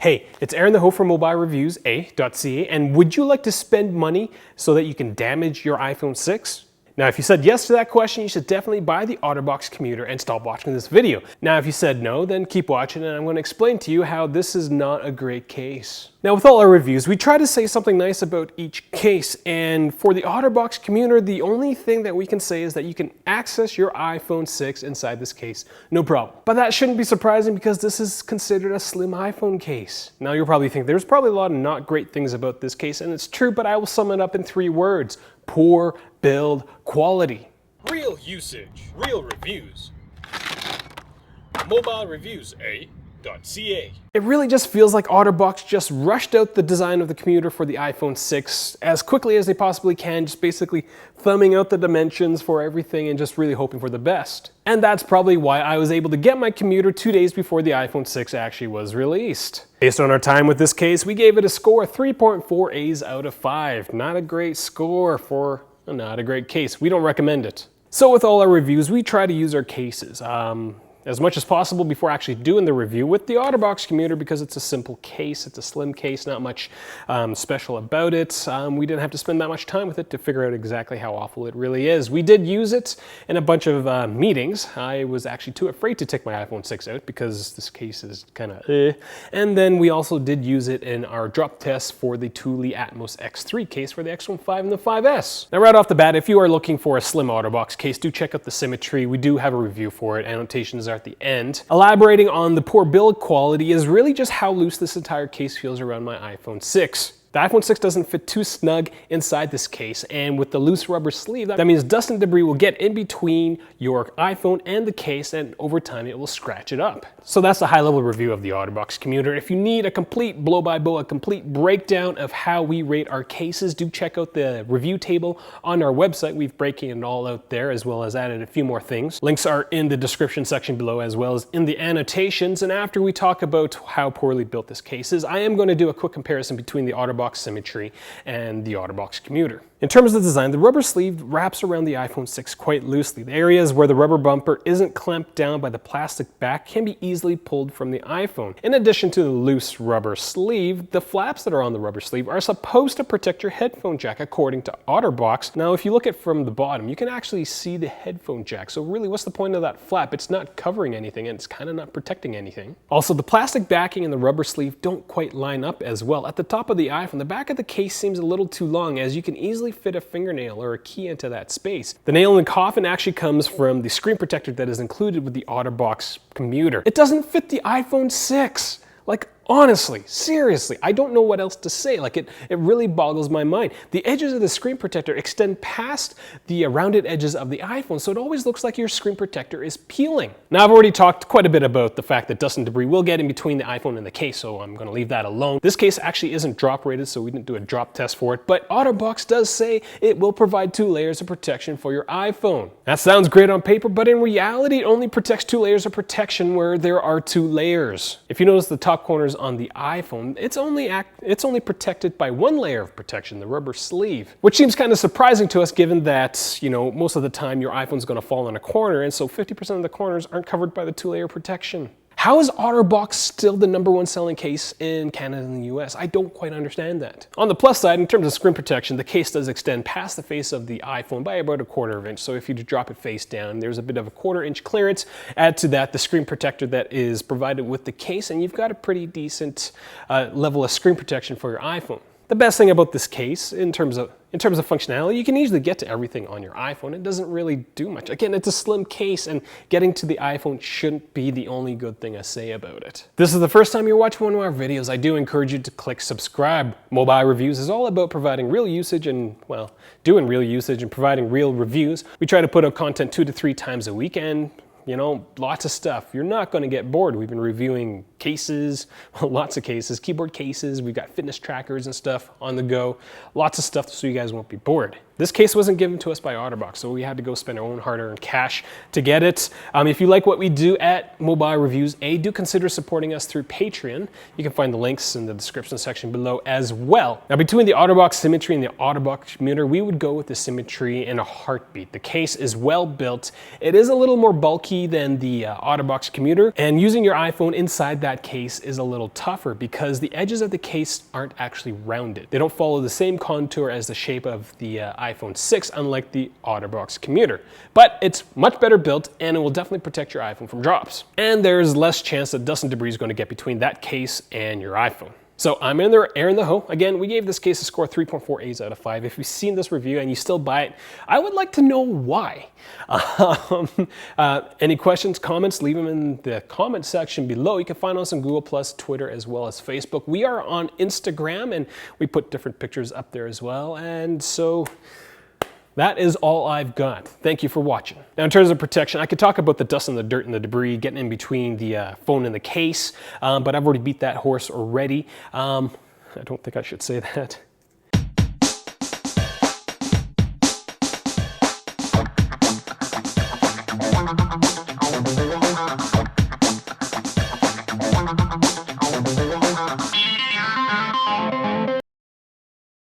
Hey, it's Aaron the Ho from Mobilereviews-eh.ca, and would you like to spend money so that you can damage your iPhone 6? Now, if you said yes to that question, you should definitely buy the Otterbox Commuter and stop watching this video. Now, if you said no, then keep watching and I'm going to explain to you how this is not a great case. Now, with all our reviews, we try to say something nice about each case, and for the Otterbox Commuter, the only thing that we can say is that you can access your iPhone 6 inside this case, no problem. But that shouldn't be surprising because this is considered a slim iPhone case. Now, you'll probably think there's probably a lot of not great things about this case, and it's true, but I will sum it up in 3 words. Poor build quality. Real usage, real reviews. Mobilereviews-eh.ca. It really just feels like Otterbox just rushed out the design of the commuter for the iPhone 6 as quickly as they possibly can, just basically thumbing out the dimensions for everything and just really hoping for the best. And that's probably why I was able to get my commuter 2 days before the iPhone 6 actually was released. Based on our time with this case, we gave it a score of 3.4 A's out of 5. Not a great score for not a great case. We don't recommend it. So with all our reviews, we try to use our cases as much as possible before actually doing the review with the Otterbox Commuter because it's a simple case, it's a slim case, not much special about it. We didn't have to spend that much time with it to figure out exactly how awful it really is. We did use it in a bunch of meetings. I was actually too afraid to take my iPhone 6 out because this case is kind of And then we also did use it in our drop test for the Thule Atmos X3 case for the X15 and the 5S. Now right off the bat, if you are looking for a slim Otterbox case, do check out the Symmetry. We do have a review for it. Annotations are at the end. Elaborating on the poor build quality is really just how loose this entire case feels around my iPhone 6. The iPhone 6 doesn't fit too snug inside this case, and with the loose rubber sleeve, that means dust and debris will get in between your iPhone and the case, and over time it will scratch it up. So that's the high-level review of the Otterbox Commuter. If you need a complete blow-by-blow, a complete breakdown of how we rate our cases, do check out the review table on our website. We've breaking it all out there, as well as added a few more things. Links are in the description section below, as well as in the annotations. And after we talk about how poorly built this case is, I am going to do a quick comparison between the Otterbox Symmetry and the Otterbox Commuter. In terms of design, the rubber sleeve wraps around the iPhone 6 quite loosely. The areas where the rubber bumper isn't clamped down by the plastic back can be easily pulled from the iPhone. In addition to the loose rubber sleeve, the flaps that are on the rubber sleeve are supposed to protect your headphone jack according to Otterbox. Now, if you look at from the bottom, you can actually see the headphone jack. So really, what's the point of that flap? It's not covering anything and it's kind of not protecting anything. Also, the plastic backing and the rubber sleeve don't quite line up as well. At the top of the iPhone, the back of the case seems a little too long, as you can easily fit a fingernail or a key into that space. The nail in the coffin actually comes from the screen protector that is included with the Otterbox Commuter. It doesn't fit the iPhone 6. Like, honestly, seriously, I don't know what else to say. Like, it really boggles my mind. The edges of the screen protector extend past the rounded edges of the iPhone, so it always looks like your screen protector is peeling. Now, I've already talked quite a bit about the fact that dust and debris will get in between the iPhone and the case, so I'm gonna leave that alone. This case actually isn't drop rated, so we didn't do a drop test for it, but Otterbox does say it will provide 2 layers of protection for your iPhone. That sounds great on paper, but in reality, it only protects 2 layers of protection where there are 2 layers. If you notice the top corners on the iPhone, it's only protected by 1 layer of protection, the rubber sleeve, which seems kind of surprising to us given that, you know, most of the time your iPhone's going to fall in a corner, and so 50% of the corners aren't covered by the 2-layer protection. How is Otterbox still the #1 selling case in Canada and the US? I don't quite understand that. On the plus side, in terms of screen protection, the case does extend past the face of the iPhone by about 1/4 inch. So if you drop it face down, there's a bit of a 1/4 inch clearance. Add to that the screen protector that is provided with the case, and you've got a pretty decent level of screen protection for your iPhone. The best thing about this case, in terms of functionality, you can easily get to everything on your iPhone. It doesn't really do much. Again, it's a slim case, and getting to the iPhone shouldn't be the only good thing I say about it. If this is the first time you're watching one of our videos, I do encourage you to click subscribe. Mobile Reviews is all about providing real usage and, well, doing real usage and providing real reviews. We try to put out content 2 to 3 times a week, and you know, lots of stuff. You're not going to get bored. We've been reviewing cases, lots of cases, keyboard cases. We've got fitness trackers and stuff on the go. Lots of stuff so you guys won't be bored. This case wasn't given to us by Otterbox, so we had to go spend our own hard-earned cash to get it. If you like what we do at Mobile Reviews-eh, do consider supporting us through Patreon. You can find the links in the description section below as well. Now, between the Otterbox Symmetry and the Otterbox Commuter, we would go with the Symmetry in a heartbeat. The case is well built. It is a little more bulky bulky than the Otterbox Commuter, and using your iPhone inside that case is a little tougher because the edges of the case aren't actually rounded. They don't follow the same contour as the shape of the iPhone 6, unlike the Otterbox Commuter. But it's much better built, and it will definitely protect your iPhone from drops. And there's less chance that dust and debris is going to get between that case and your iPhone. So I'm in there, airing the hoe. Again, we gave this case a score 3.4 A's out of 5. If you've seen this review and you still buy it, I would like to know why. Any questions, comments, leave them in the comment section below. You can find us on Google+, Twitter, as well as Facebook. We are on Instagram, and we put different pictures up there as well. And so that is all I've got. Thank you for watching. Now, in terms of protection, I could talk about the dust and the dirt and the debris getting in between the phone and the case, but I've already beat that horse already. I don't think I should say that.